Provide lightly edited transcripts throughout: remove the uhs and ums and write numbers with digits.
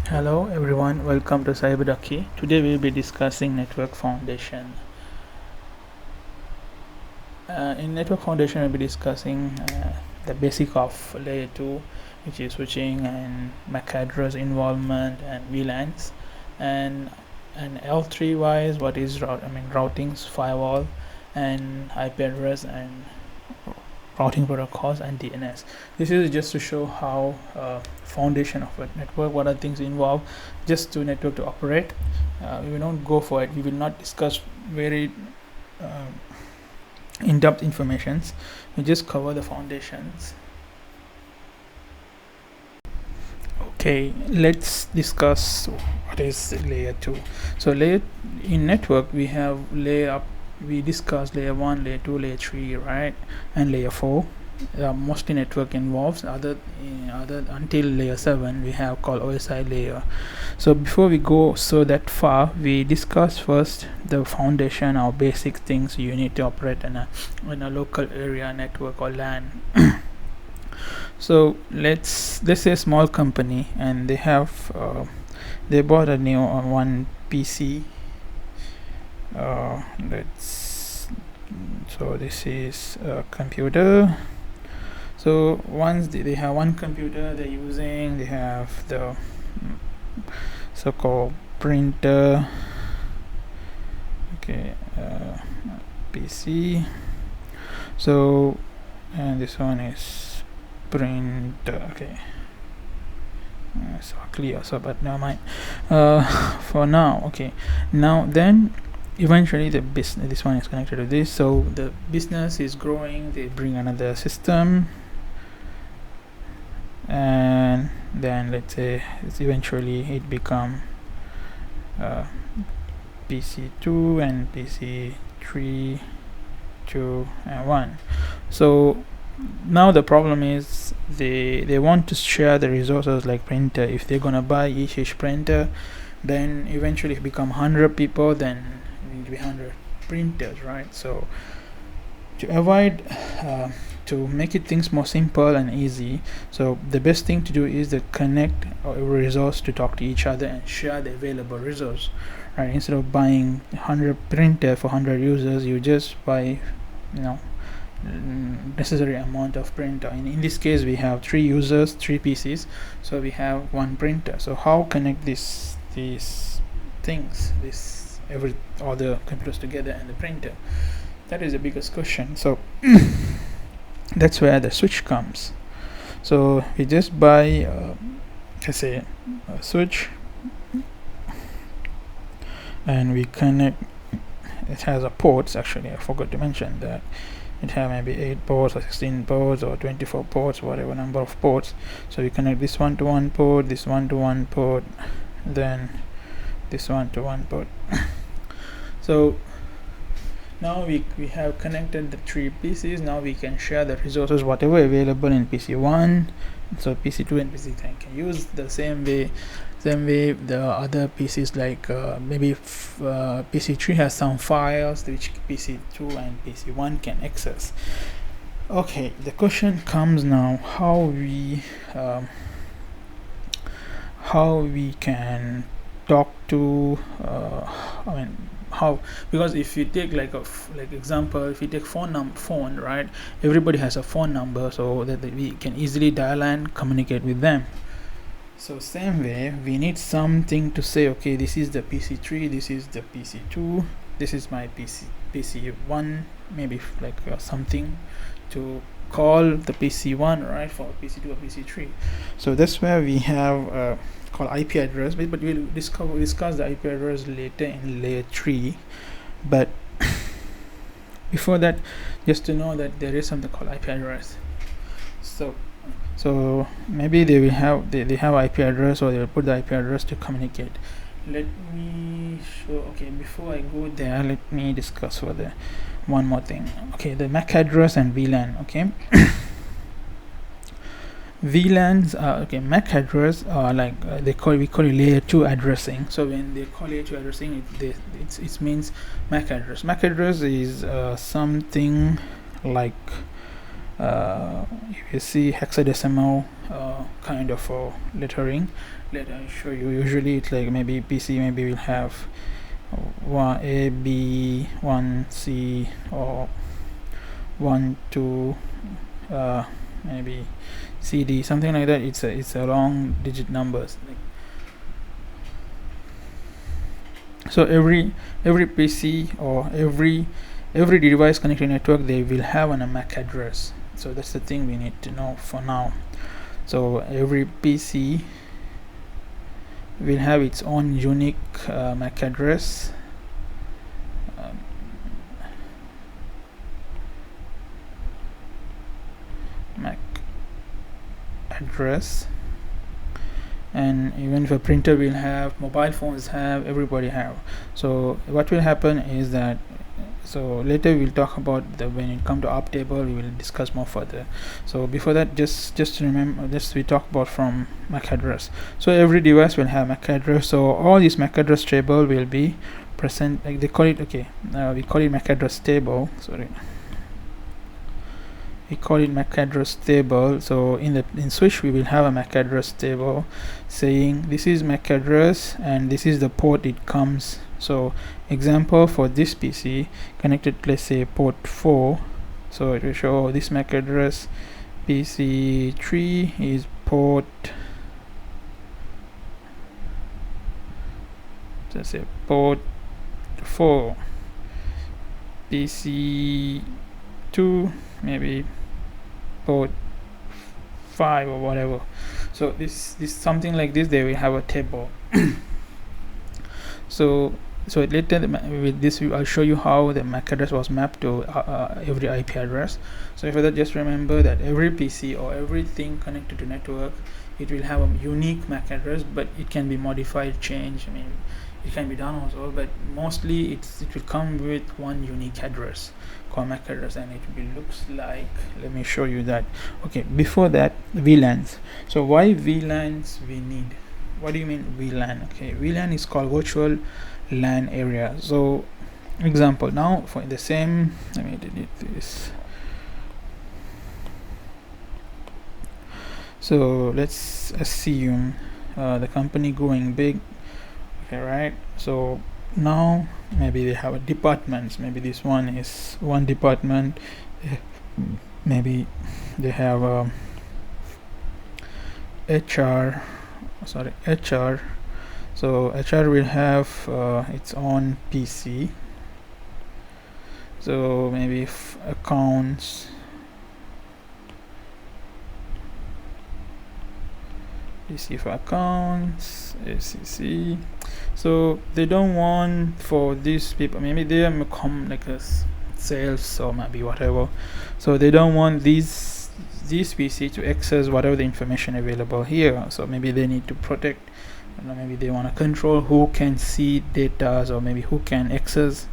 Hello everyone, welcome to CyberDucky. Today we'll be discussing network foundation. In network foundation we'll be discussing the basic of layer 2, which is switching and MAC address involvement and VLANs, and L3 wise what is routings, firewall, and IP address and routing protocols and DNS. This is just to show how foundation of a network, what are things involved just to network to operate. We will not go for it. We will not discuss very in-depth informations. We just cover the foundations. Okay, let's discuss what is layer 2. So layer in network we have layer up. We discussed layer 1, layer 2, layer 3, right, and layer 4. Mostly network involves other until layer 7 we have called OSI layer. So before we go so that far, we discuss first the foundation or basic things you need to operate in a local area network or LAN. So let's say a small company and they have they bought a new one PC. So this is a computer. So once they have one computer they're using, they have the so-called printer, okay, PC. So and this one is printer, okay. So clear, so but never mind for now. Okay, now then eventually the business, this one is connected to this, so the business is growing, they bring another system, and then let's say eventually it become PC2 and PC3, 2 and 1. So now the problem is they want to share the resources like printer. If they're gonna buy each printer, then eventually if become 100 people, then it need to be 100 printers, right? So to avoid to make it things more simple and easy, so the best thing to do is to connect every resource to talk to each other and share the available resource, right? Instead of buying 100 printer for 100 users, you just buy necessary amount of printer. In this case we have 3 users, 3 PCs, so we have 1 printer. So how connect these things, every other computers together and the printer? That is the biggest question. So that's where the switch comes. So we just buy let's say a switch and we connect. It has a ports, actually I forgot to mention that it have maybe 8 ports or 16 ports or 24 ports, whatever number of ports. So we connect this one to one port, this one to one port, then this one to one port. So now we have connected the 3 PCs. Now we can share the resources whatever available in PC1, so PC2 and PC3 can use the same way the other PCs, like maybe PC3 has some files which PC2 and PC1 can access. Okay, the question comes now, how we can talk to how, because if you take like example, if you take phone, right, everybody has a phone number, so that we can easily dial and communicate with them. So same way we need something to say, okay, this is the PC3, this is the PC2, this is my PC1, maybe like something to call the PC1, right, for PC2 or PC3. So that's where we have called IP address, but we'll discuss the IP address later in layer 3. But before that, just to know that there is something called IP address. So maybe they will have they have IP address, or they will put the IP address to communicate. Let me show. Okay, before I go there, let me discuss further one more thing. Okay, the MAC address and VLAN. Okay. VLANs okay, MAC address like we call it layer 2 addressing. So when they call layer 2 addressing, it means MAC address. MAC address is something like if you see hexadecimal kind of lettering. Let me show you. Usually it's like maybe PC maybe will have 1 A, B, 1 C, or 1 2 maybe CD, something like that. It's a long digit numbers. So every PC or every device connected network, they will have a MAC address. So that's the thing we need to know for now. So every PC will have its own unique MAC address. MAC address, and even if a printer will have, mobile phones have, everybody have. So what will happen is that, so later we'll talk about when it comes to op table, we will discuss more further. So before that, just remember this, we talk about from MAC address. So every device will have MAC address. So all these MAC address table will be present, like they call it, okay, we call it MAC address table, sorry, we call it MAC address table. So in switch we will have a MAC address table saying this is MAC address and this is the port it comes. So example, for this PC connected, let's say port 4, so it will show this MAC address PC3 is port, let's say port 4, PC2 maybe port 5 or whatever. So this something like this, they will have a table. So later with this I'll show you how the MAC address was mapped to every IP address. So for that, just remember that every PC or everything connected to network, it will have a unique MAC address, but it can be modified, changed. I mean, it can be done also, but mostly it will come with one unique address called MAC address, and it will looks like, let me show you that. Okay, before that, VLANs. So why VLANs we need? What do you mean VLAN? Okay, VLAN is called virtual LAN area. So example, now for the same, let me delete this. So let's assume the company going big. Okay, right? So now maybe they have a departments. Maybe this one is one department. Maybe they have HR. So HR will have its own PC. So maybe accounts, PC for accounts, ACC. So they don't want for these people, maybe they are like a sales or maybe whatever. So they don't want these PC to access whatever the information available here. So maybe they need to protect, maybe they want to control who can see data, or maybe who can access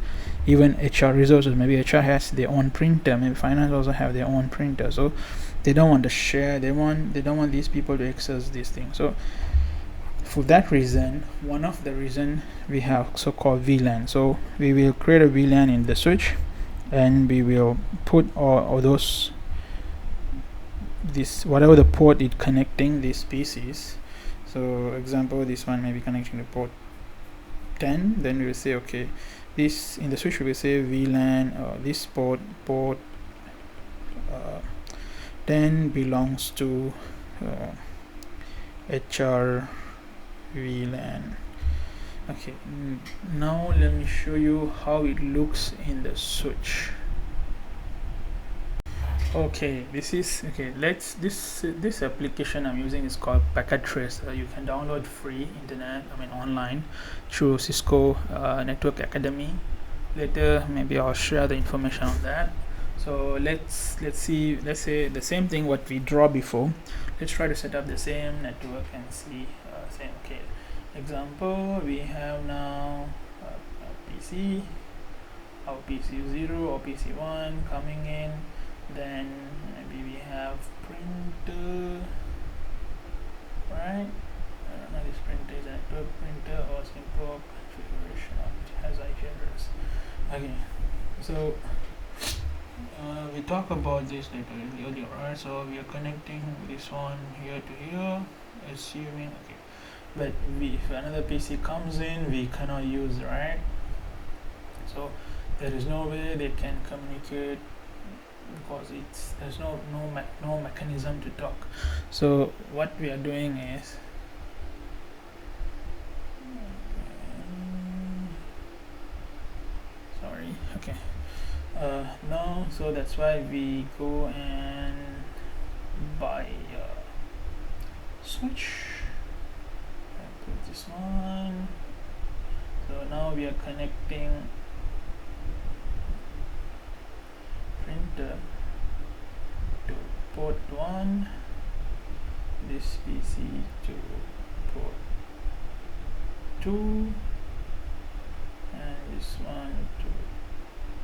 even HR resources. Maybe HR has their own printer, maybe finance also have their own printer. So they don't want to share, they don't want these people to access these things. So for that reason, one of the reason we have so-called VLAN. So we will create a VLAN in the switch, and we will put all those, this whatever the port it connecting these PCs. So example, this one may be connecting to port 10. Then we will say, okay, this in the switch we will say VLAN, this port 10 belongs to HR VLAN. Okay, now let me show you how it looks in the switch. Okay, this is okay. This application I'm using is called Packet Tracer. You can download free online through Cisco Network Academy. Later maybe I'll share the information on that. So let's say the same thing what we draw before. Let's try to set up the same network and see. Okay, example, we have now a PC, our PC0 or PC1 coming in. Then maybe we have printer, right? This printer is a network printer or simple configuration of it has IP address. Okay, so with talk about this later earlier, right? So we are connecting this one here to here, assuming okay. But if another PC comes in, we cannot use, right? So there is no way they can communicate because there's no mechanism to talk. So what we are doing is sorry, okay. No, so that's why we go and buy a switch and put this one. So now we are connecting printer to port 1, this PC to port 2, and this one to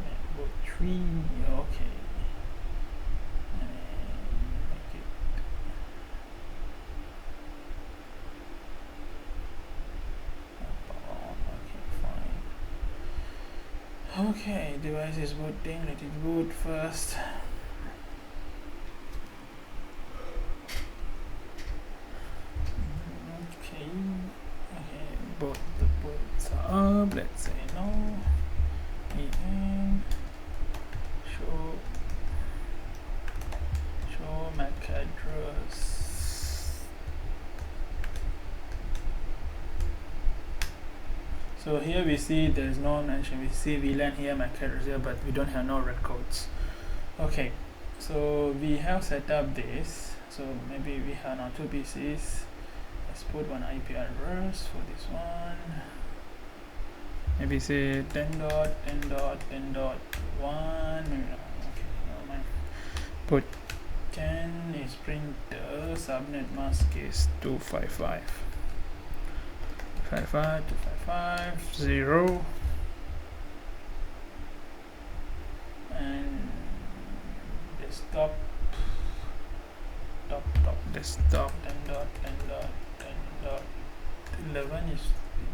network 3. Okay, and make it up. Okay, fine. Okay, device is booting. Let it boot first. Okay, both the ports are up. Let's say no. And show MAC address. So here we see there is no mention. We see VLAN here, MAC address here, but we don't have no records. Okay, so we have set up this. So maybe we have now 2 PCs. Let's put one IP address for this one. Maybe say 10.10.10.1. Maybe no. Okay, never mind. Put 10 is printer. Subnet mask is 255. 255.255.0. And desktop. Desktop 10.10.10.11 is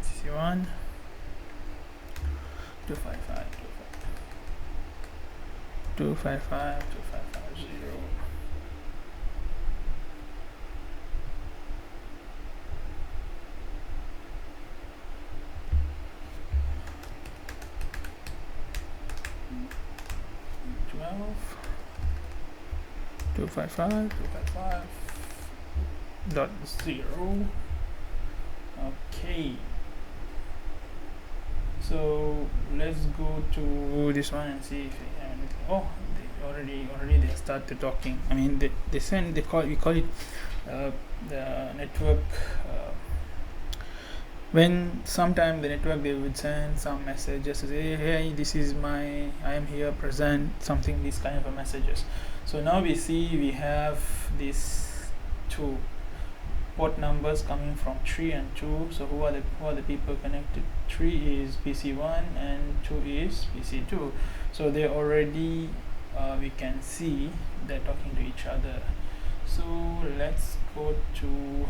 PC1. 255.255.0. Two five five dot 0. Okay, so let's go to this one and see if they have anything. Oh, they already started talking. I mean, we call it the network. When sometime the network, they would send some messages to say, hey, this is I am here present, something, these kind of messages. So now we see we have these 2 port numbers coming from 3 and 2. So who are the people connected? 3 is PC1 and 2 is PC2. So they already we can see they're talking to each other. So let's go to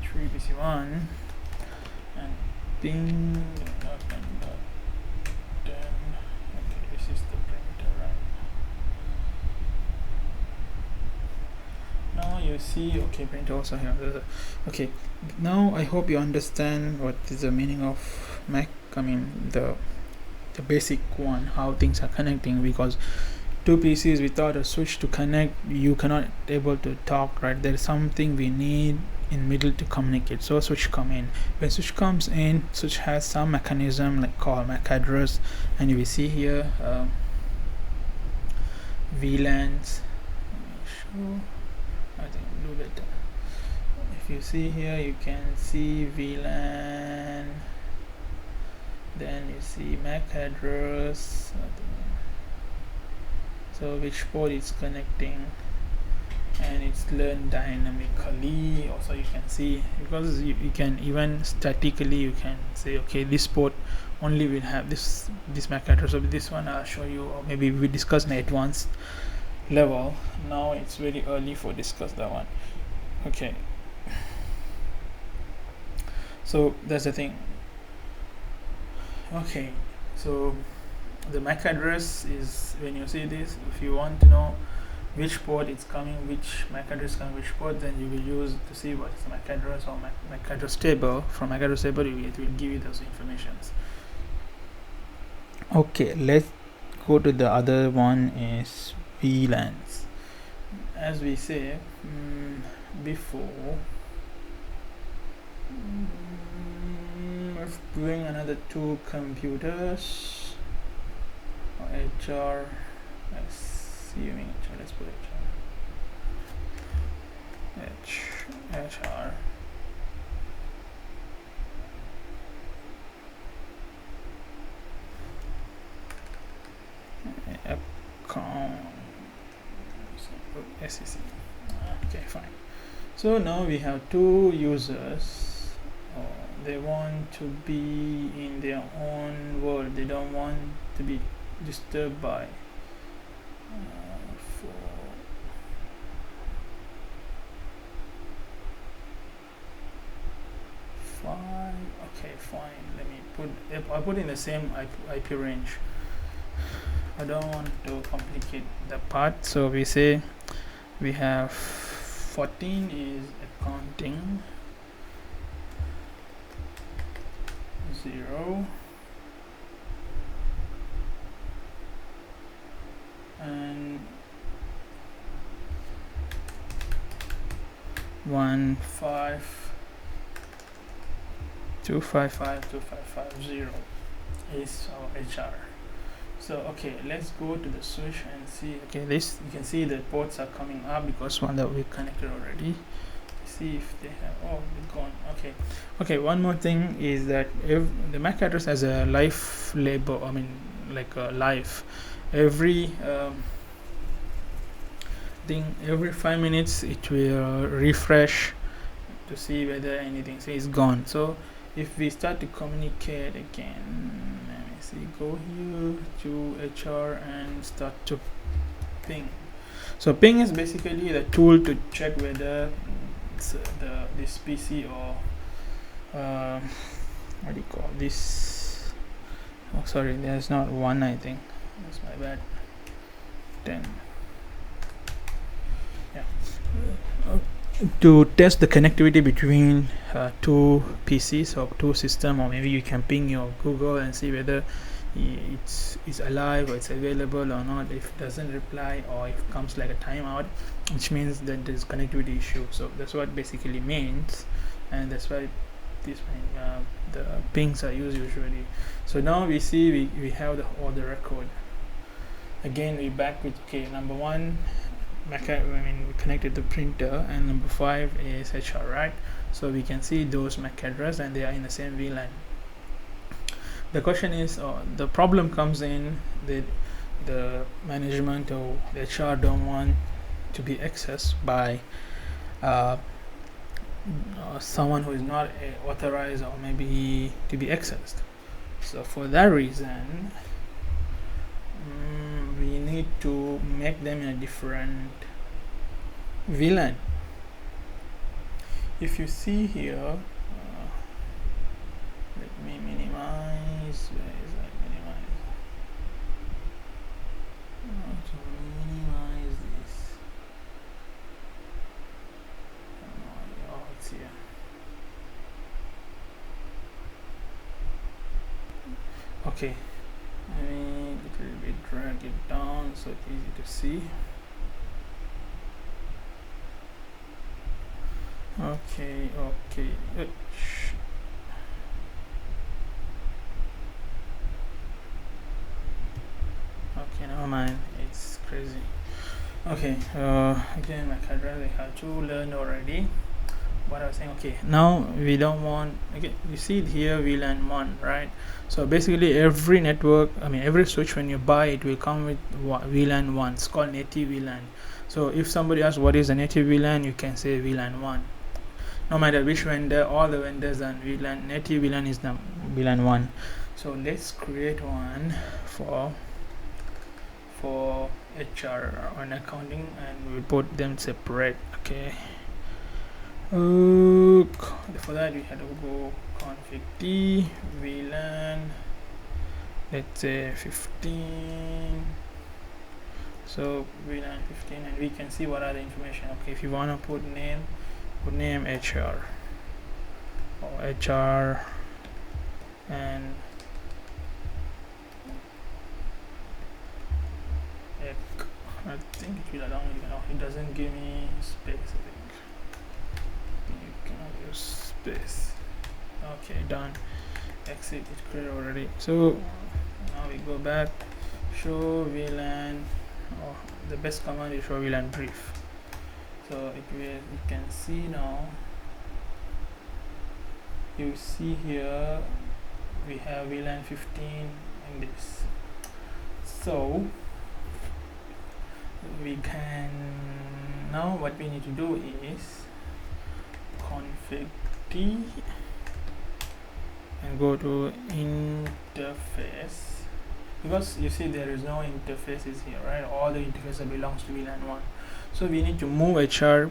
PC3, PC1 and ping. Okay, this is the printer, right? Now you see, okay, printer also here. Okay, now I hope you understand what is the meaning of MAC. I mean the basic one, how things are connecting, because 2 PCs without a switch to connect, you cannot able to talk, right? There is something we need in middle to communicate. So switch come in. When switch comes in, switch has some mechanism like call MAC address, and you will see here VLANs. I think do better. If you see here, you can see VLAN, then you see MAC address, so which port is connecting, and it's learned dynamically. Also you can see, because you can even statically you can say, okay, this port only will have this MAC address. So this one I'll show you, or maybe we discuss in advanced level. Now it's very early for discuss that one. Okay, so that's the thing. Okay, so the MAC address is, when you see this, if you want to know which port it's coming, which MAC address coming which port, then you will use to see what is the MAC address or MAC address table. From MAC address table, it will give you those informations. Okay, let's go to the other one is VLANs. As we say before, let's bring another 2 computers or HR. Assuming HR, let's put HR. Account SEC. Okay, fine. So now we have 2 users. They want to be in their own world. They don't want to be disturbed by 5. Okay, fine. Let me put in the same IP range. I don't want to complicate the part, so we say we have 14 is accounting 0 and 152552550 is our HR. So okay, let's go to the switch and see. Okay, this you can see the ports are coming up because one that we connected already. See if they have, oh, they're gone. Okay, one more thing is that if the MAC address has a life label, I mean like a life, every every 5 minutes it will refresh to see whether anything is gone. So if we start to communicate again, go here to HR and start to ping. So ping is basically the tool to check whether it's this PC or what do you call this? Oh, sorry, there's not 1. I think that's my bad. 10. Yeah. To test the connectivity between 2 PCs or 2 systems, or maybe you can ping your Google and see whether it's alive or it's available or not. If it doesn't reply or if it comes like a timeout, which means that there's connectivity issue. So that's what basically means, and that's why this the pings are used usually. So now we see we have all the record. Again, we back with number 1. We connected the printer, and number 5 is HR, right? So we can see those MAC address and they are in the same VLAN. The question is, the problem comes in that the management or the HR don't want to be accessed by someone who is not authorized or maybe to be accessed. So for that reason, we need to make them in a different VLAN. If you see here, let me minimize. Where is that? Minimize. To minimize this. Oh, it's here. Okay. It will be drag it down so it's easy to see. Okay. Okay, never mind. It's crazy. Okay. Again, my address I have to learn already. What I was saying. Okay. Now we don't want. Okay, you see it here, VLAN 1, right? So basically, every network, every switch when you buy it will come with VLAN 1. It's called native VLAN. So if somebody asks what is a native VLAN, you can say VLAN 1. No matter which vendor, all the vendors and VLAN, native VLAN is the VLAN 1. So let's create one for HR on accounting, and we'll put them separate. Okay. For that we had to go config t VLAN let's say 15. So VLAN 15, and we can see what are the information. Okay, if you want to put name HR or HR, and I think it will allow you. No, it doesn't give me space. I think you cannot use space. Okay, done. Exit it created already. So now we go back. Show VLAN. Oh, the best command is show VLAN brief. So it will. You can see now. You see here we have VLAN 15 in this. So we can now what we need to do is config T and go to interface, because you see there is no interfaces here, right? All the interfaces belongs to VLAN 1. So we need to move HR,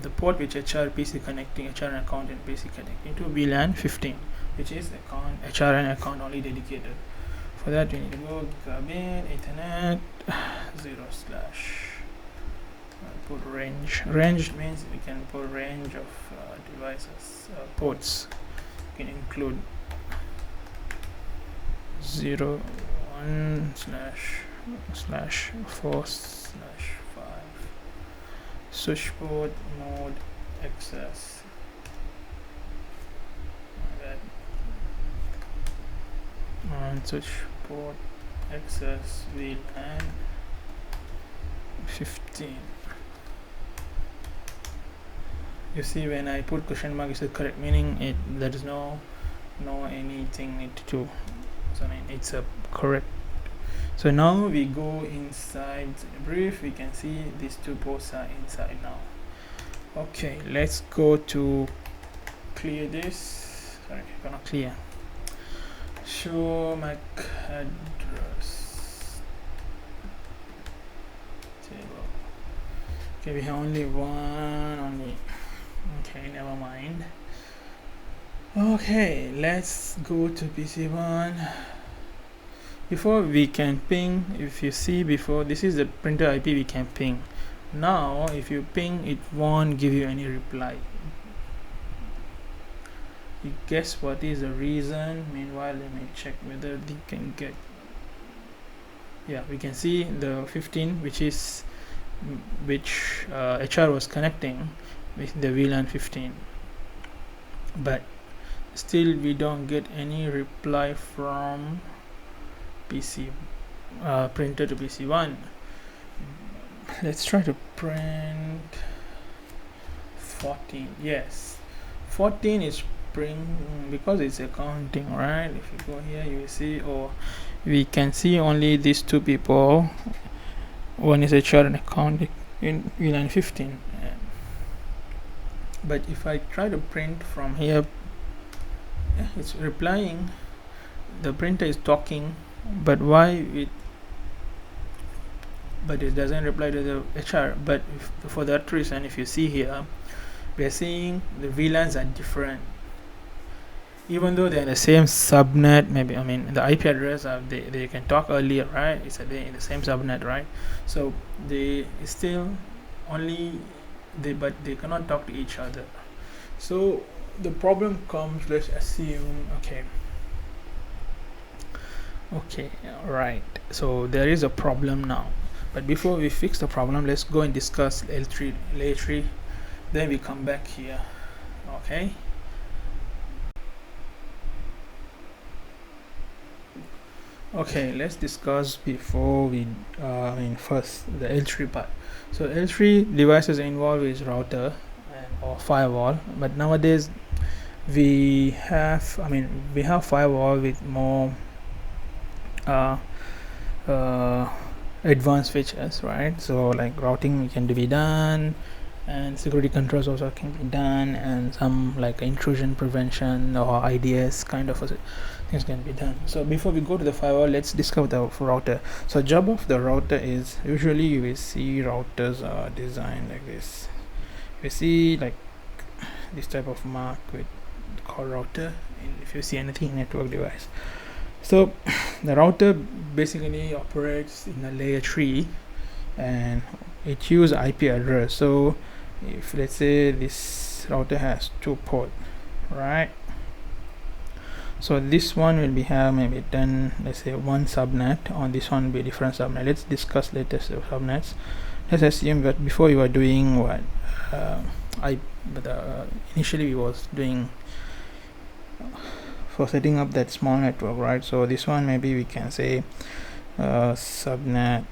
the port which HR PC connecting, HR and account and PC connecting to VLAN 15, which is account HR and account only dedicated. For that we need to go grab in Ethernet 0/ put range. Range means we can put range of devices, ports. You can include 0 1/4/5 switch port mode access. And switch port access VLAN 15. You see when I put question mark is the correct, meaning there is no anything need to do. So I mean it's a correct. So now we go inside the brief. We can see these two ports are inside now. Okay, let's go to clear this. Sorry, gonna clear. Show MAC address table. Okay, we have only one. Okay, never mind. Okay, let's go to PC1. Before we can ping, if you see before, this is the printer IP we can ping. Now if you ping, it won't give you any reply. You guess what is the reason? Meanwhile, let me check whether they can get. Yeah, we can see the 15, which HR was connecting with the VLAN 15, but still we don't get any reply from PC printer to PC1. Let's try to print 14. Yes, 14 is because it's accounting, right? If you go here, you will see, or we can see only these two people. One is HR and accounting in VLAN 15. But if I try to print from here, it's replying. The printer is talking, but it doesn't reply to the HR. But for that reason, if you see here, we are seeing the VLANs are different, even though they're in the same subnet. Maybe, I mean, the IP address they can talk earlier, right? It's they're in the same subnet, right? So they still only but they cannot talk to each other. So the problem comes, let's assume, okay, right, so there is a problem now, but before we fix the problem, let's go and discuss L3 layer, then we come back here. Okay, let's discuss before we first the L3 part. So L3 devices involved is router or firewall, but nowadays we have firewall with more advanced features, right? So like routing can be done, and security controls also can be done, and some like intrusion prevention or IDS kind of things can be done. So before we go to the firewall, let's discover the router. So job of the router is, usually you will see routers are designed like this. You see like this type of mark with called router, if you see anything network device. So the router basically operates in a layer 3 and it uses IP address. So if let's say this router has 2 ports, right? So this one will be have maybe 10, let's say 1 subnet. On this one will be different subnet. Let's discuss latest subnets. Let's assume that before you are doing what initially we was doing for setting up that small network, right? So this one maybe we can say subnet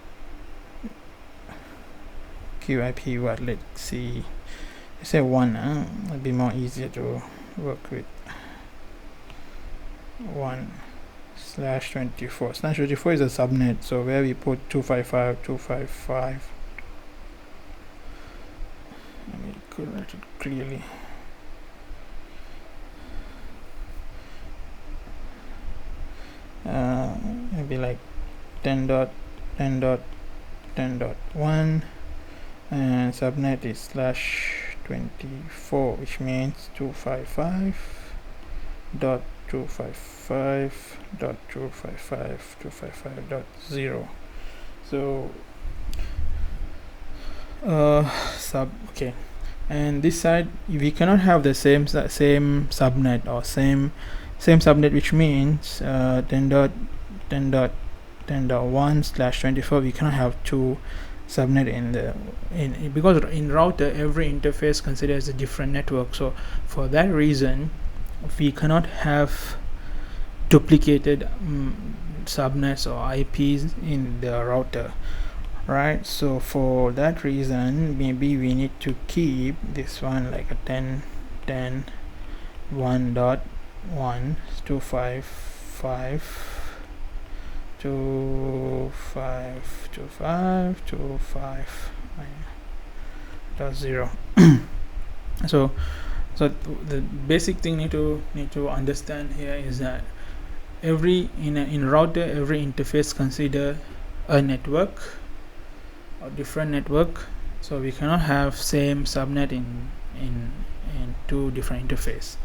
QIP what, let's see, let's say 1. It'll be more easier to work with. 1/24/24 is a subnet, so where we put 255.255. Let me write it clearly. Maybe like 10.10.10.1 and subnet is /24, which means 255.255.255.255.0. so okay, and this side we cannot have the same subnet or same subnet, which means 10.10.10.1/24 we cannot have 2 subnet because in router every interface considers a different network. So for that reason we cannot have duplicated subnets or IPs in the router, right? So for that reason maybe we need to keep this one like a 10.1.1/25.25.25.25.0. so the basic thing need to understand here is that in router every interface consider a network or different network, so we cannot have same subnet in 2 different interface.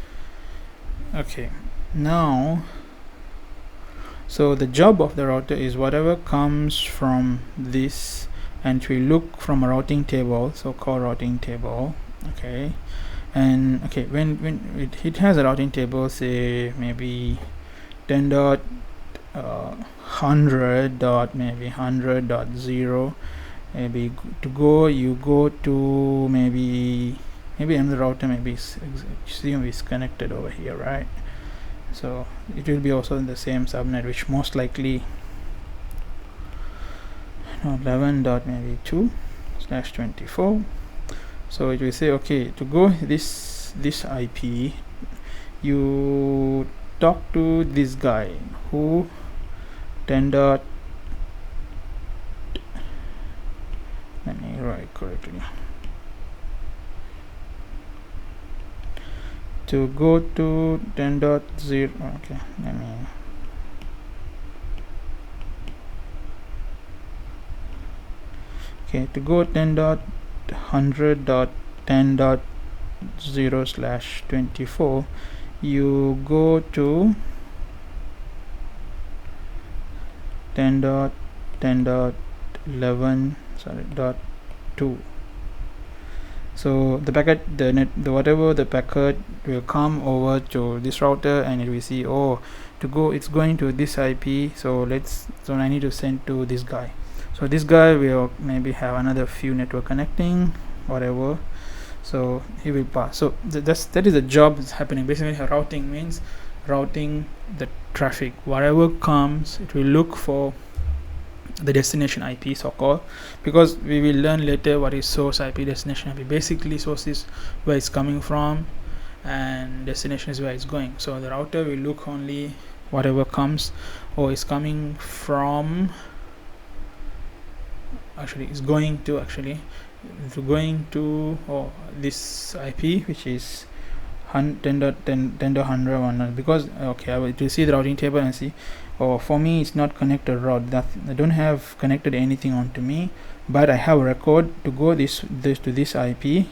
Okay, now so the job of the router is whatever comes from this, and we look from a routing table, so-called routing table. Okay, and okay, when it has a routing table, say maybe 10.100. Maybe 100.0, maybe to go, you go to maybe another router, maybe is connected over here, right? So it will be also in the same subnet, which most likely 11.2/24. so it will say, okay, to go this IP, you talk to this guy who 10. Let me write correctly. To go to 10.0, okay, let me to go 10.100.10.0/24, you go to 10.10.11.2. so the packet, whatever the packet will come over to this router, and it will see, oh, to go, it's going to this IP, so I need to send to this guy. So this guy will maybe have another few network connecting, whatever, so he will pass. So that is the job that's happening. Basically routing means routing the traffic. Whatever comes, it will look for the destination IP, so-called, because we will learn later what is source IP, destination IP. Basically source is where it's coming from and destination is where it's going. So the router will look only whatever comes or is coming from, is going to this IP, which is 10.100, because okay, I will to see the routing table and see, for me it's not connected route, that I don't have connected anything onto me, but I have a record to go this to this IP,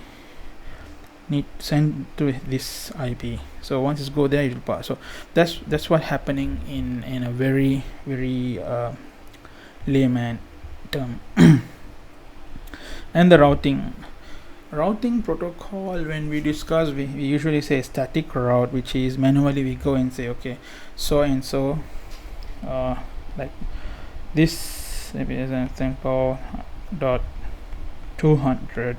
need send to this IP. So once it's go there, it will pass. So that's what happening in a very layman term. And the routing protocol, when we discuss, we usually say static route, which is manually we go and say, okay, so and so, like this, maybe as an example, dot 200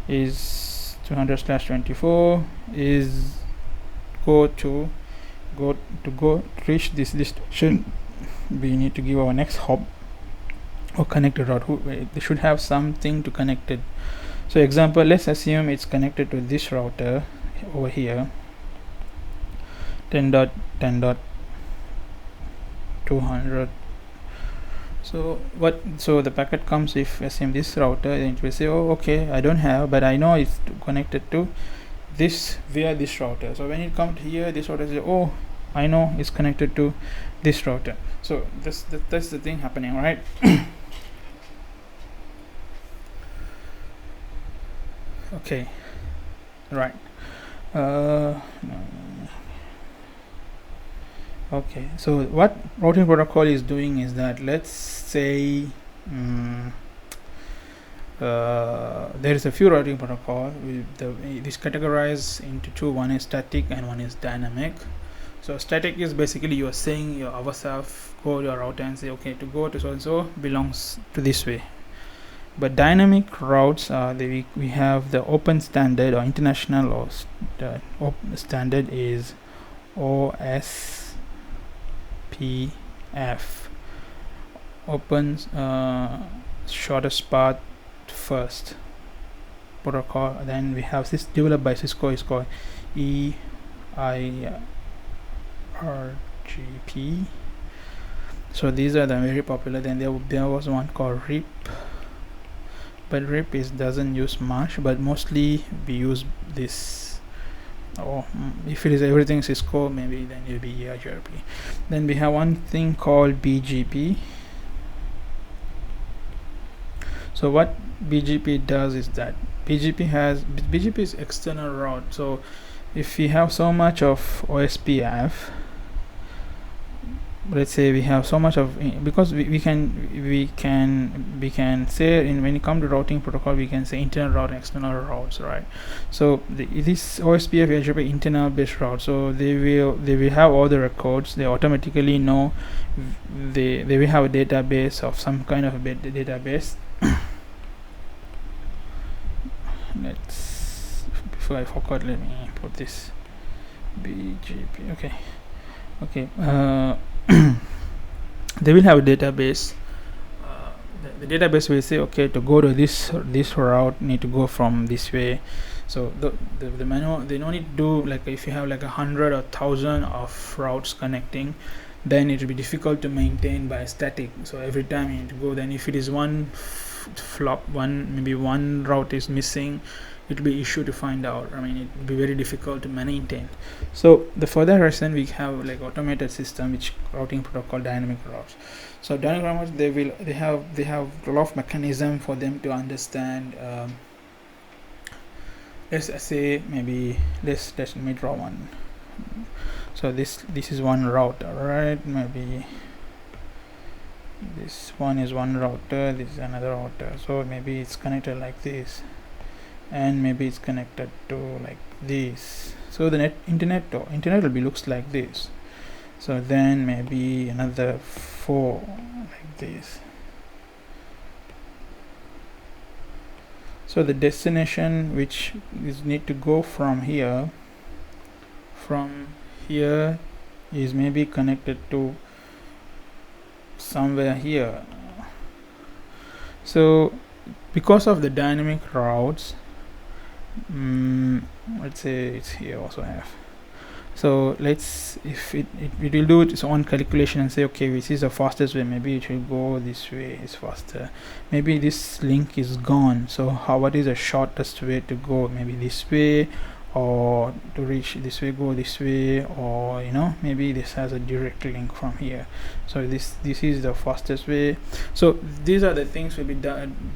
is 200/24 is go to reach this destination. We need to give our next hop or connected route. They should have something to connect it. So example, let's assume it's connected to this router over here, 10.10.200. So the packet comes, if assume this router, then it will say, oh, okay, I don't have, but I know it's connected to this via this router. So when it comes here, this router says, oh, I know it's connected to this router. So that's the thing happening, right? Okay, right. Okay, so what routing protocol is doing is that, let's say there is a few routing protocol with this categorized into two. One is static and one is dynamic. So static is basically you are saying your ourself go to your router and say, okay, to go to so and so belongs to this way. But dynamic routes are we have the open standard or international, or the standard is OSPF, open shortest path first protocol. Then we have this developed by Cisco, is called EIRGP. So these are the very popular. Then there was one called RIP, but RIP doesn't use much, but mostly we use this. Or if it is everything Cisco, maybe then it will be EIRGP. Then we have one thing called BGP. So what BGP does is that BGP is external route. So if we have so much of OSPF, let's say we have so much of, because we can say, when it comes to routing protocol, we can say internal route and external routes, right? So this OSPF is an internal based route, so they will have all the records. They automatically know, they will have a database of some kind of a database. Before I forgot, let me put this BGP. Okay. They will have a database. The database will say, okay, to go to this route, need to go from this way. So the manual, they don't need to do, like if you have like 100 or 1,000 of routes connecting, then it will be difficult to maintain by static. So every time you need to go. Then if it is one maybe one route is missing, it will be issue to find out. I mean, it will be very difficult to maintain. So for that reason, we have like automated system, which routing protocol dynamic routes. So dynamic routes, they have a lot of mechanism for them to understand. Let's say maybe let me draw one. So this is one router, right? Maybe this one is one router, this is another router. So maybe it's connected like this, and maybe it's connected to like this. So the internet will be looks like this. So then maybe another 4 like this. So the destination, which is need to go from here is maybe connected to somewhere here. So because of the dynamic routes, let's say it's here also have. So if it will do its own calculation and say, okay, this is the fastest way, maybe it will go this way, it's faster. Maybe this link is gone, so what is the shortest way to go? Maybe this way, or to reach this way, go this way, or maybe this has a direct link from here. So this is the fastest way. So these are the things will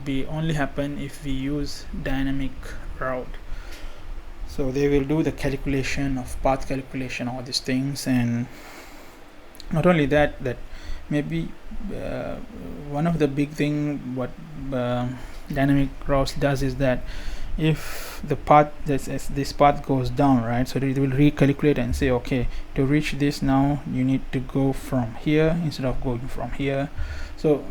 be only happen if we use dynamic route. So they will do the calculation of path calculation, all these things. And not only that, maybe one of the big thing what dynamic routes does is that if the path this path goes down, right, so it will recalculate and say, okay, to reach this now you need to go from here instead of going from here. So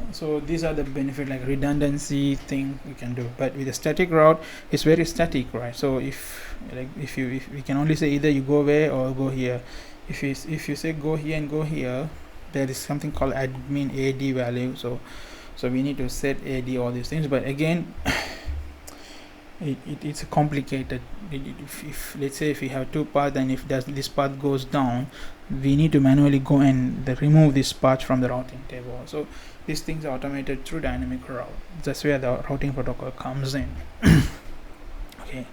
these are the benefit, like redundancy thing we can do. But with a static route, it's very static, right? So if we can only say either you go away or go here. If you say go here and go here, there is something called admin AD value. So we need to set AD, all these things. But again, it's complicated. If let's say if we have two paths, and if this path goes down, we need to manually go and remove this path from the routing table. So these things are automated through dynamic route. That's where the routing protocol comes in. Okay.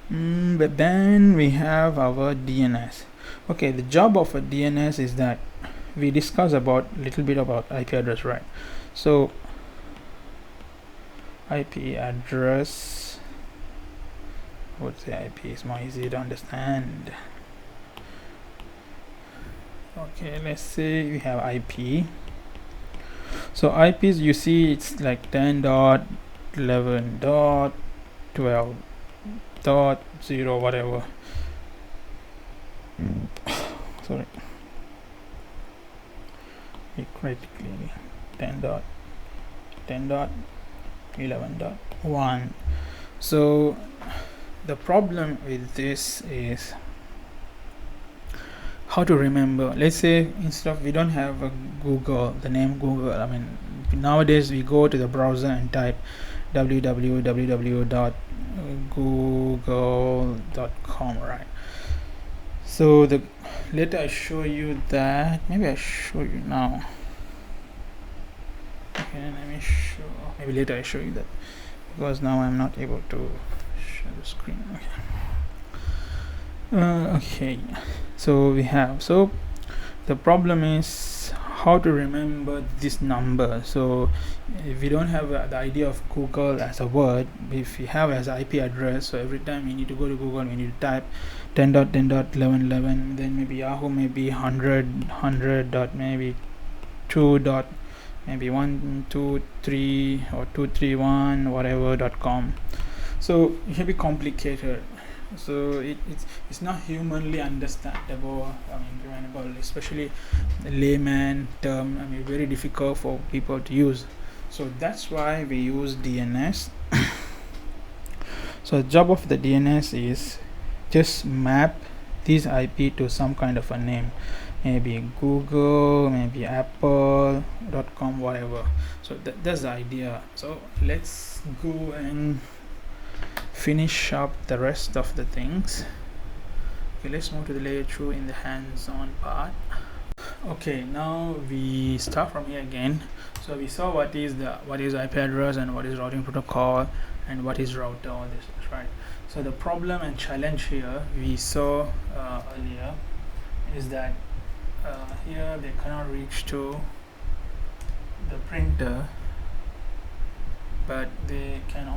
But then we have our DNS. Okay, the job of a DNS is that we discuss about little bit about IP address, right? So IP address, I would say IP is more easy to understand. Okay, let's say we have IP. So IPs, you see, it's like 10.11.12.0 whatever. Sorry, critically 10.11.1. So the problem with this is how to remember. Let's say instead of, we don't have a Google, the name Google. I mean, nowadays we go to the browser and type www.google.com, right? So later I show you that. Maybe I show you now. Okay, let me show. Maybe later I show you that, because now I'm not able to share the screen. Okay. So we have, so the problem is how to remember this number. So if we don't have the idea of Google as a word, if we have as IP address, so every time we need to go to Google, we need to type 10.10.11.11, then maybe Yahoo, maybe 100 dot maybe 2 dot maybe 123 or 231 whatever.com. So it can be complicated. So it's not humanly understandable, especially the layman term. I mean, very difficult for people to use. So that's why we use DNS. So the job of the DNS is just map this IP to some kind of a name, maybe Google, maybe Apple.com, whatever. So that's the idea. So let's go and finish up the rest of the things. Okay, let's move to the layer 2 in the hands-on part. Okay, now we start from here again. So we saw what is IP address and what is routing protocol and what is router, all this, right? So the problem and challenge here we saw earlier is that here they cannot reach to the printer, but they can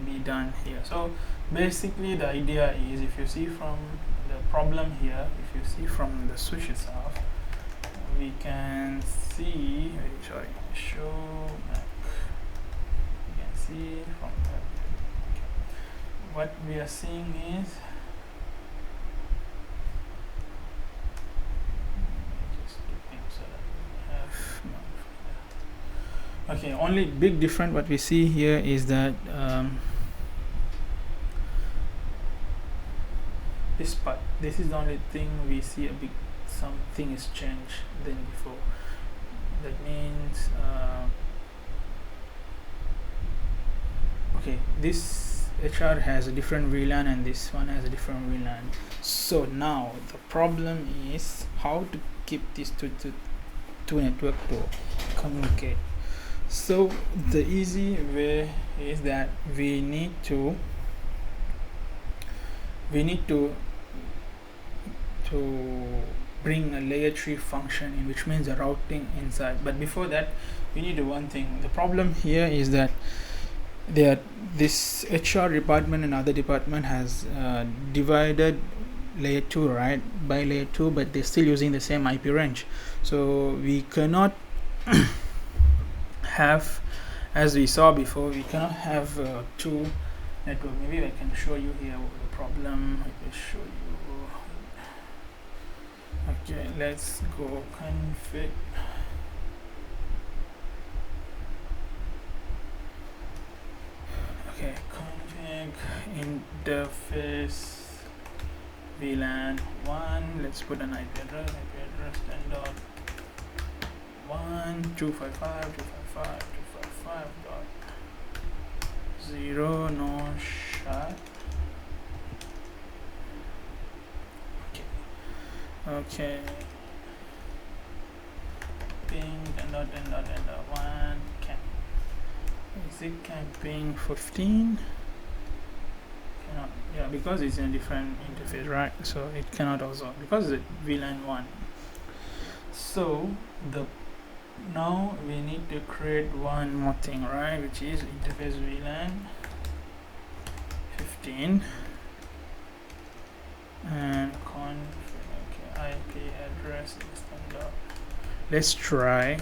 be done here. So basically the idea is, if you see from the problem here, if you see from the switch itself, we can see, show map. You can see from that. Okay. What we are seeing is, okay, only big difference what we see here is that this part, this is the only thing we see something is changed than before. That means okay, this HR has a different VLAN and this one has a different VLAN. So now the problem is how to keep these two network to communicate. So the easy way is that we need to bring a layer 3 function in, which means the routing inside. But before that, we need to do one thing. The problem here is that this HR department and other department has divided layer 2, right, by layer 2, but they're still using the same IP range. So we cannot have, as we saw before, we cannot have two network. Maybe I can show you here the problem. I can show you. Okay, let's go config. Okay, config interface VLAN 1. Let's put an IP address 10.1.255.255.0 no shut. Okay. Ping 10.10.1 can. Is it camping 15? Cannot. Yeah, because it's in a different interface, right? So it cannot also, because it's VLAN 1. So now we need to create one more thing, right? Which is interface VLAN 15 and config. Okay, IP address extender. Let's try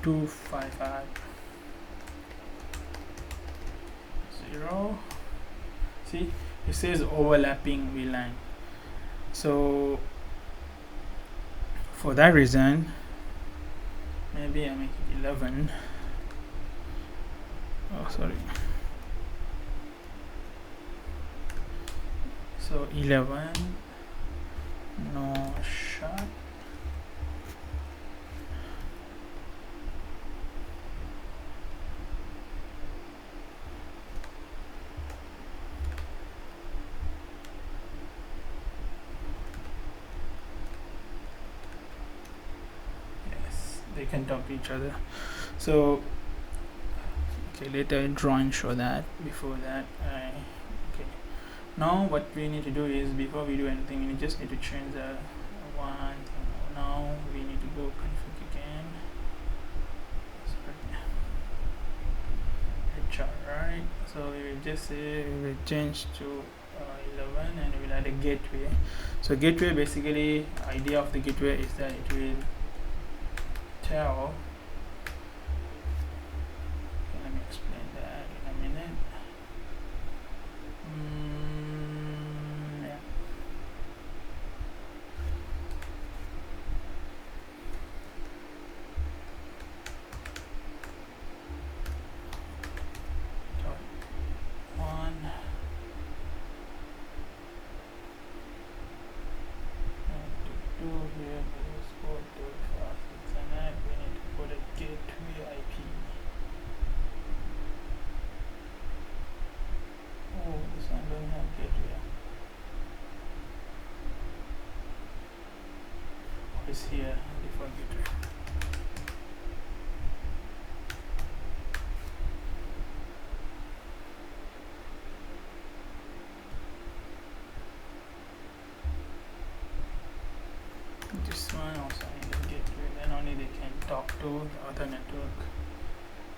255.0. See, it says overlapping VLAN. So for that reason, maybe I make it 11. Oh, sorry. So 11 no shut. Yes, they can talk to each other. So okay, later in drawing show that. Before that, okay. Now what we need to do is, before we do anything, we just need to change the one. Now we need to go config again. Sorry. HR, right? So we will just say we will change to 11 and we will add a gateway. So gateway, basically idea of the gateway is that it will tell. Okay, let me explain that in a minute. Yeah. One. Do here is go to fast Ethernet. We need to put a gateway IP. Oh, this one don't have gateway. Oh, it's here, default gateway. This one also need a gateway, then only they can talk to the other network.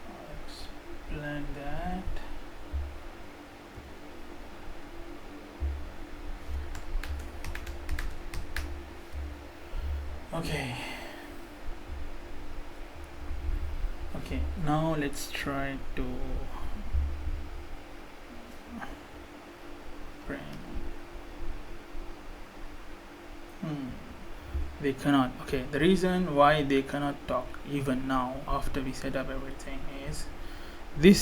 I'll explain that. Okay. Okay, now let's try to bring. They cannot. Okay, the reason why they cannot talk even now after we set up everything is this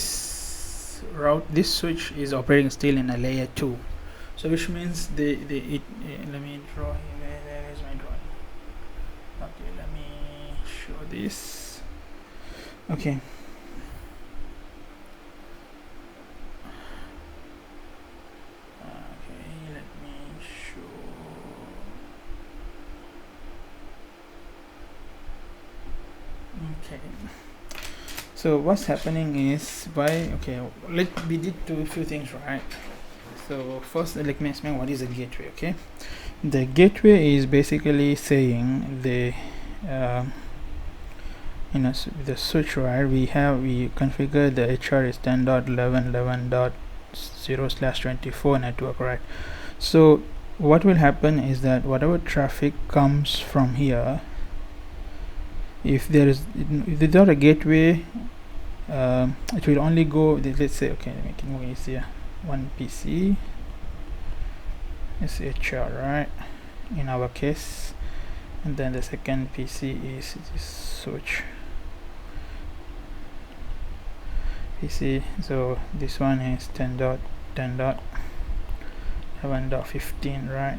switch is operating still in a layer 2. So which means let me draw here. Where is my drawing? Okay, let me show this. Okay. Okay, so what's happening is, we did do a few things, right? So first let me explain what is a gateway. Okay, the gateway is basically saying the the switch, right, we configure the HR is 10.11.11.0/24 network, right? So what will happen is that whatever traffic comes from here, if there's not a gateway, it will only go, let's say, okay, make it more easier, one PC is HR, right, in our case, and then the second PC is this switch PC. So this one is 10.10.11.15, right,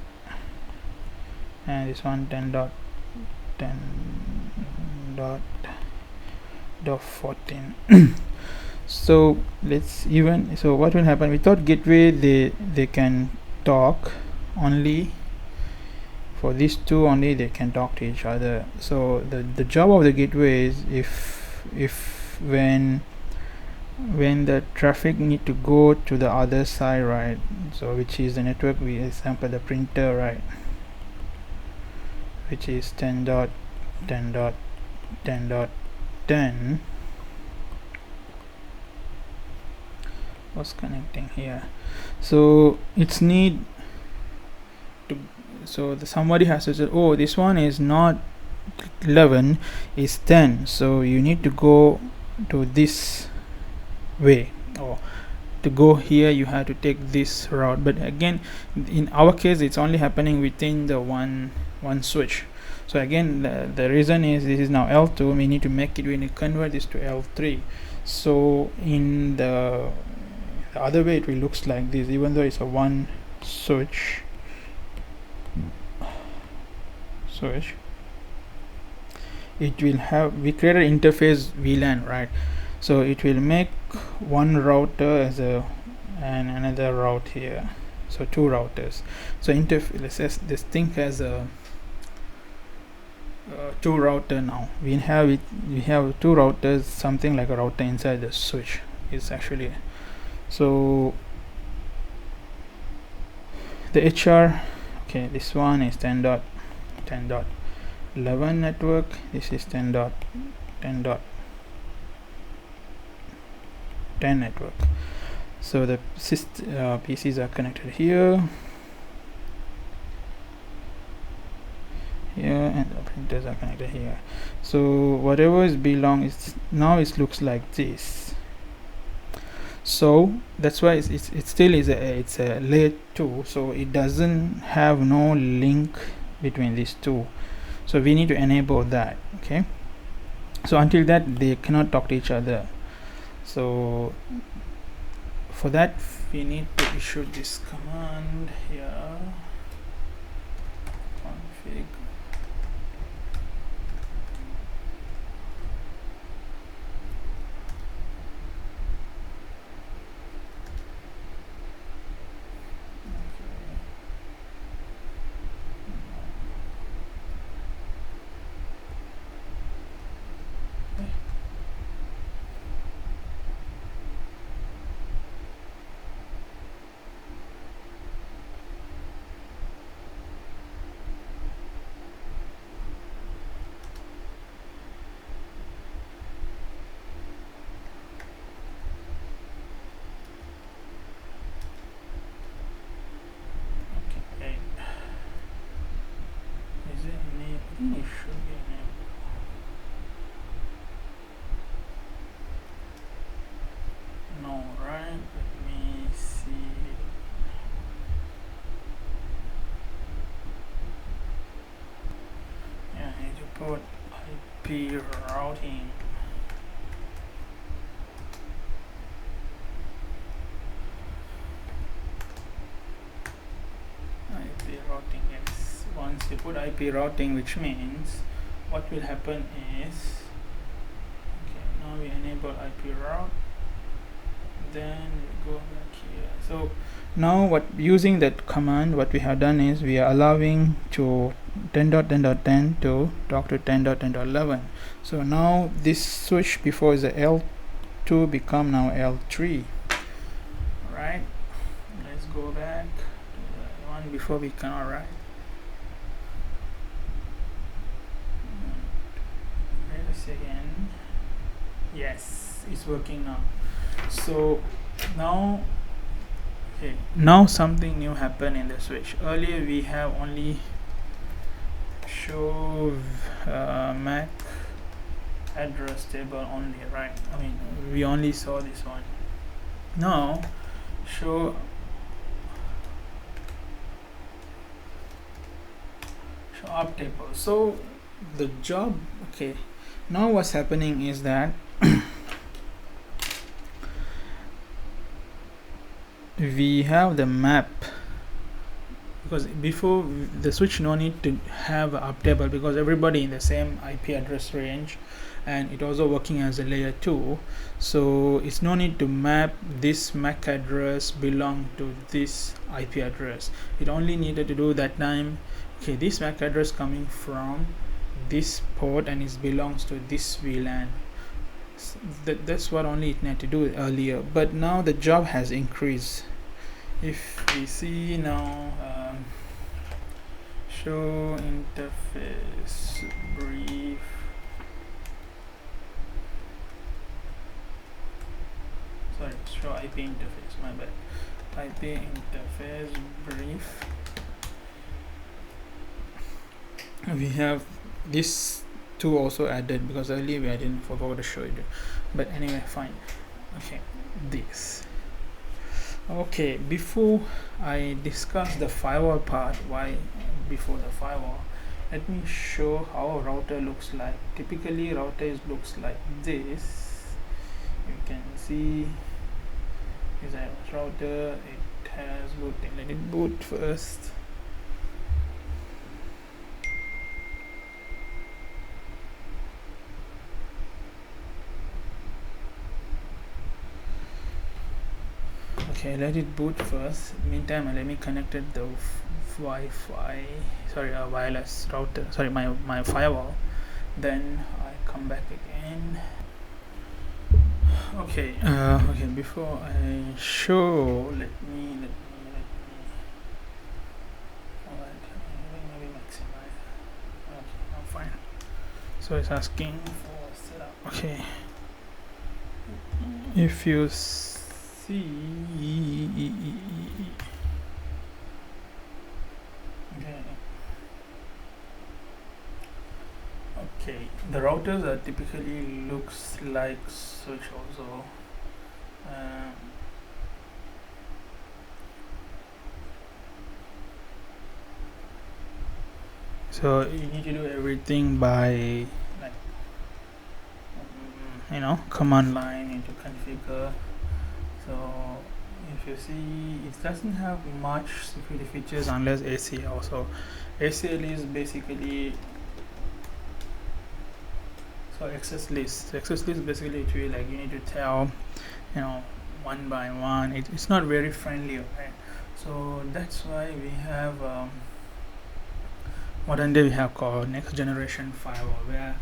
and this one 10.10.14. So what will happen, without gateway they can talk only. For these two only they can talk to each other. So the job of the gateway is if when the traffic need to go to the other side, right, so which is the network, we example the printer, right, which is 10.10.10.10 was connecting here. So it's need to, so somebody has to say, oh, this one is not 11, is 10, so you need to go to this way, or to go here you have to take this route. But again, in our case it's only happening within the one switch. So again, the reason is this is now L2, we need to make it, we need to convert this to L3. So in the other way it will looks like this, even though it's a one switch, it will have, we create an interface VLAN, right, so it will make one router as and another route here, so two routers. So let's say this thing has a two router. Now we have two routers, something like a router inside the switch is actually. So the HR, okay, this one is 10.10.11 network, this is 10.10.10 network. So the PCs are connected here, and the printers are connected here. So whatever is belong is now it looks like this. So that's why it still is it's a layer 2, so it doesn't have no link between these two. So we need to enable that. Okay, so until that they cannot talk to each other. So for that we need to issue this command here, config IP routing. IP routing, yes. Once you put IP routing, which means what will happen is, okay, now we enable IP route, then we go back here. So now using that command, what we have done is we are allowing to 10.10.10 to talk to 10.10.11. So now this switch before is a L2 become now L3. Right, let's go back to the one before we cannot write. Wait a second. Yes, it's working now. So now, okay, now something new happened in the switch. Earlier we have only show MAC address table only, right? I mean, we only saw this one. Now show up table. So the job, okay, now what's happening is that we have the map, because before the switch no need to have a up table because everybody in the same IP address range, and it also working as a layer 2, so it's no need to map this MAC address belong to this IP address. It only needed to do that time, okay, this MAC address coming from this port and it belongs to this VLAN. That's what only it needed to do earlier, but now the job has increased. If we see now, show interface brief, sorry, show IP interface, my bad, IP interface brief, we have this two also added because earlier I didn't forgot to show it, but anyway, fine. Okay, this. Okay, before I discuss the firewall part, why before the firewall, let me show how a router looks like. Typically router looks like this. You can see is a router, it has booting. Let it boot first. Okay, let it boot first. Meantime, let me connect it the Wi-Fi, sorry, wireless router, sorry, my firewall. Then I come back again. Okay, okay, before I show, let me alright, maybe maximize. Okay, I'm fine. So it's asking for setup. Okay, if you see, okay, the routers are typically looks like such also. So you need to do everything by like command line into configure. So if you see, it doesn't have much security features unless ACL. So ACL is basically access list. Access list basically to like you need to tell one by one. It's not very friendly, okay? So that's why we have modern day we have called next generation firewall, where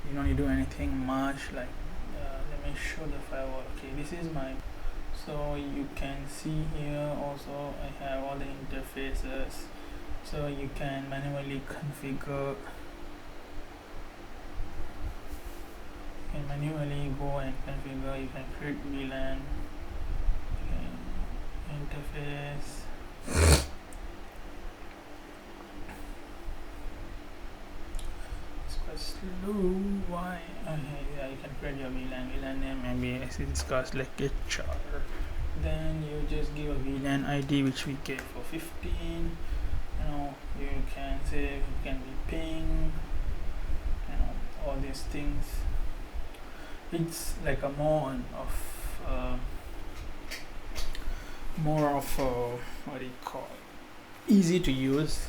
you don't need to do anything much. Like let me show the firewall. Okay, this is my, so you can see here also I have all the interfaces, so you can manually configure, you can manually go and configure, you can create VLAN, interface, it's quite slow, why? Okay, yeah, you can create your VLAN name, maybe as discussed like HR, then you just give a VLAN ID which we get for 15, you can say it can be ping, all these things. It's like a more of what do you call it? Easy to use,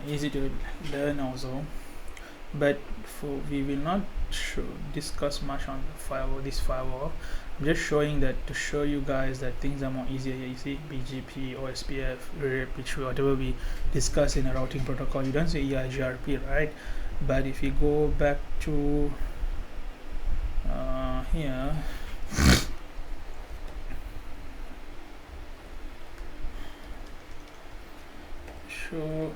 easy to learn also. But we will not discuss much on this firewall. I'm just showing that to show you guys that things are more easier here. You see BGP, OSPF, RIP, which whatever we discuss in a routing protocol, you don't say EIGRP, right? But if you go back to here, show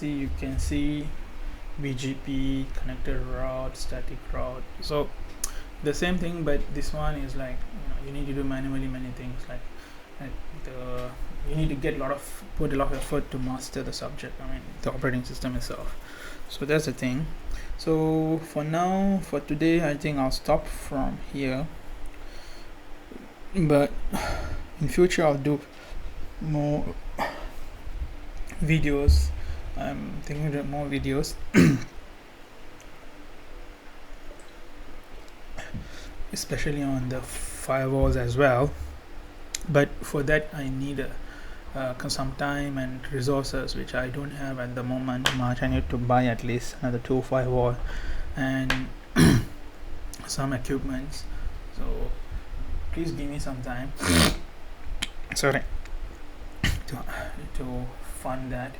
you can see BGP, connected route, static route. So the same thing, but this one is like, you need to do manually many things, like you need to put a lot of effort to master the subject, the operating system itself. So that's the thing. So for now, for today, I think I'll stop from here, but in future I'll do more videos. I'm thinking about more videos especially on the firewalls as well, but for that I need some time and resources, which I don't have at the moment much. I need to buy at least another 2 firewall and some equipments, so please give me some time sorry to fund that.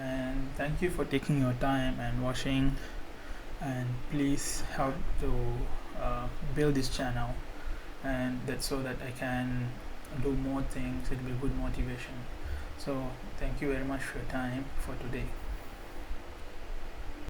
And thank you for taking your time and watching, and please help to build this channel, and that's so that I can do more things. It will be good motivation. So thank you very much for your time for today.